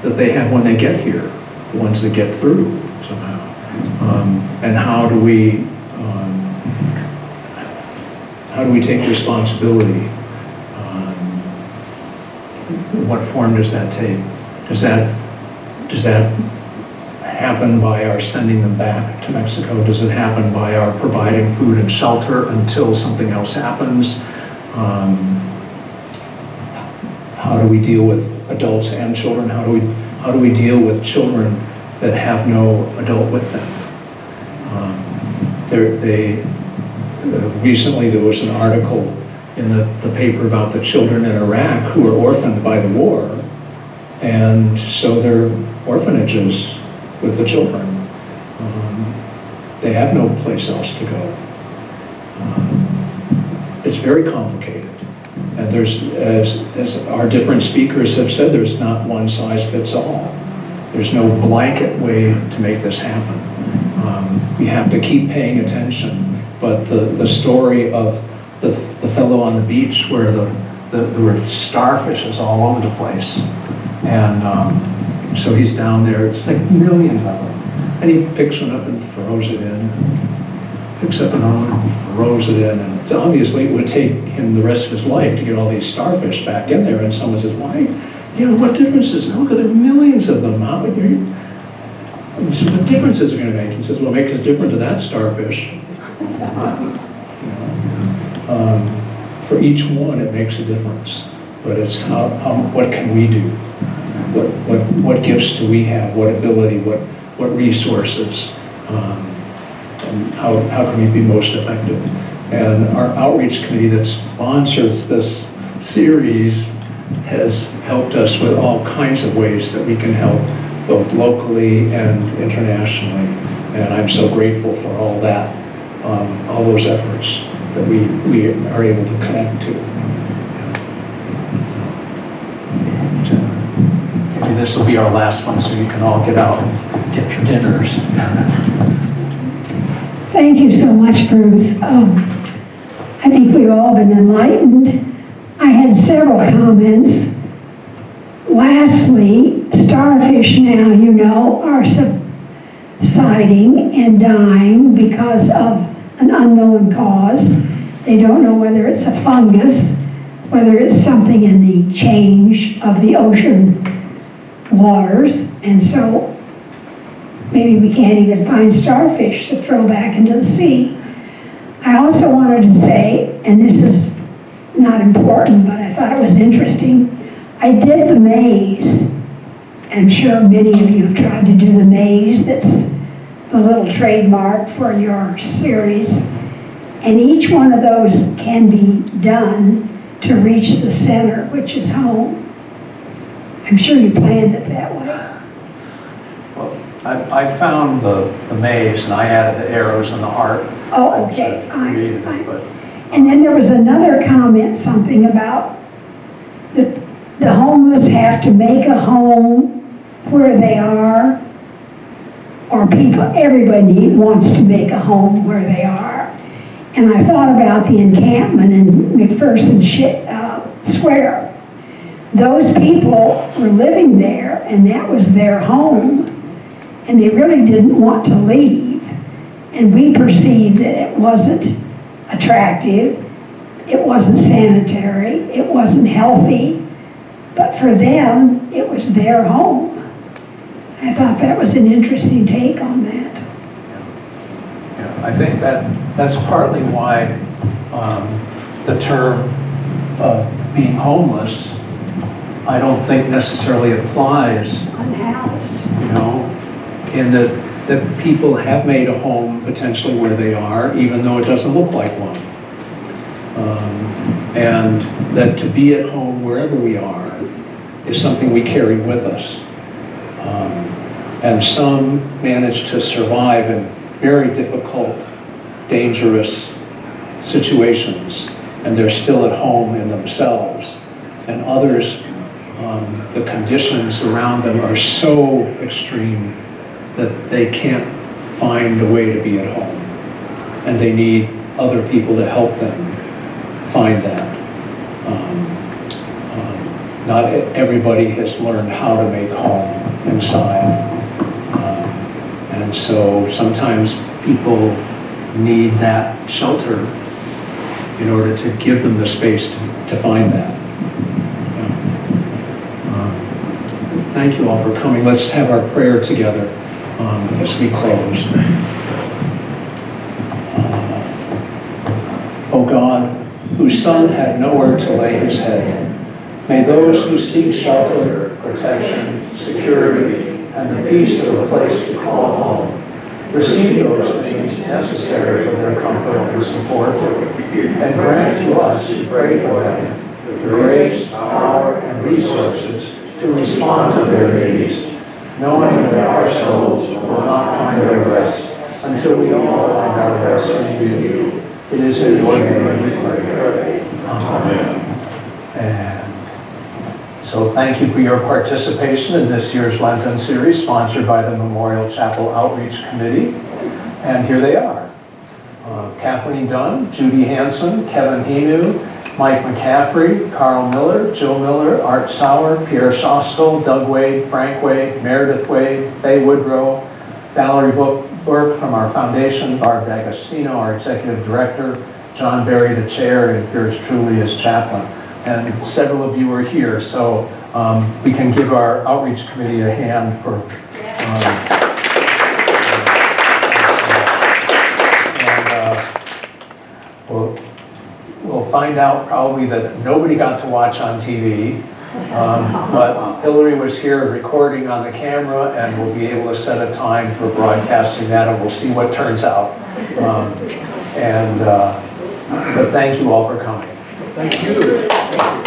they have when they get here, the ones that get through somehow, and how do we take responsibility? What form does that take? Does that happen by our sending them back to Mexico? Does it happen by our providing food and shelter until something else happens? How do we deal with adults and children? How do we deal with children that have no adult with them? Recently there was an article in the paper about the children in Iraq who were orphaned by the war, and so they're orphanages with the children. They have no place else to go. It's very complicated, and there's, as our different speakers have said, there's not one size fits all. There's no blanket way to make this happen. we have to keep paying attention. But the story of the fellow on the beach where there were starfishes all over the place. And so he's down there, it's like millions of them. And he picks one up and throws it in. Picks up another one and throws it in. And it's obviously it would take him the rest of his life to get all these starfish back in there. And someone says, why? You know, what difference is it? Look, there are millions of them. How would you? So what difference is it going to make? He says, well, it makes us different to that starfish. For each one, it makes a difference. But it's what can we do? What gifts do we have? What ability? What resources? And how can we be most effective? And our outreach committee that sponsors this series has helped us with all kinds of ways that we can help, both locally and internationally. And I'm so grateful for all that, all those efforts that we are able to connect to. Maybe this will be our last one, so you can all get out and get your dinners. Thank you so much, Bruce. I think we've all been enlightened. I had several comments. Lastly, starfish now, you know, are subsiding and dying because of an unknown cause. They don't know whether it's a fungus, whether it's something in the change of the ocean waters, and so maybe we can't even find starfish to throw back into the sea. I also wanted to say, and this is not important, but I thought it was interesting, I did the maze. I'm sure many of you have tried to do the maze. That's the little trademark for your series. And each one of those can be done to reach the center, which is home. I'm sure you planned it that way. Well, I found the maze and I added the arrows and the heart. Oh, okay, Created fine. it, but And then there was another comment, something about the homeless have to make a home where they are, or everybody wants to make a home where they are. And I thought about the encampment in McPherson Square. Those people were living there, and that was their home, and they really didn't want to leave. And we perceived that it wasn't attractive, it wasn't sanitary, it wasn't healthy, but for them, it was their home. I thought that was an interesting take on that. yeah, I think that's partly why the term being homeless, I don't think necessarily applies, Unhoused. you know, in that people have made a home potentially where they are, even though it doesn't look like one. And that to be at home wherever we are is something we carry with us. And some manage to survive in very difficult, dangerous situations, and they're still at home in themselves. And others, the conditions around them are so extreme that they can't find a way to be at home. And they need other people to help them find that. Not everybody has learned how to make home inside. And so sometimes people need that shelter in order to give them the space to find that. Thank you all for coming. Let's have our prayer together as we close. O God, whose Son had nowhere to lay his head, may those who seek shelter, protection, security, and the peace of a place to call home receive those things necessary for their comfort and support, and grant to us, who pray for them, the grace, power, and resources to respond to their needs, knowing that our souls will not find their rest until we all find our rest in you. It is in your name we pray. Amen. And so thank you for your participation in this year's Lenten series sponsored by the Memorial Chapel Outreach Committee. And here they are. Kathleen Dunn, Judy Hansen, Kevin Henu, Mike McCaffrey, Carl Miller, Jill Miller, Art Sauer, Pierre Schostel, Doug Wade, Frank Wade, Meredith Wade, Faye Woodrow, Valerie Burke from our foundation, Barb D'Agostino, our executive director, John Berry, the chair, and yours truly as chaplain. And several of you are here, so we can give our outreach committee a hand for we'll find out probably that nobody got to watch on TV, but Hillary was here recording on the camera, and we'll be able to set a time for broadcasting that, and we'll see what turns out. But thank you all for coming. Thank you.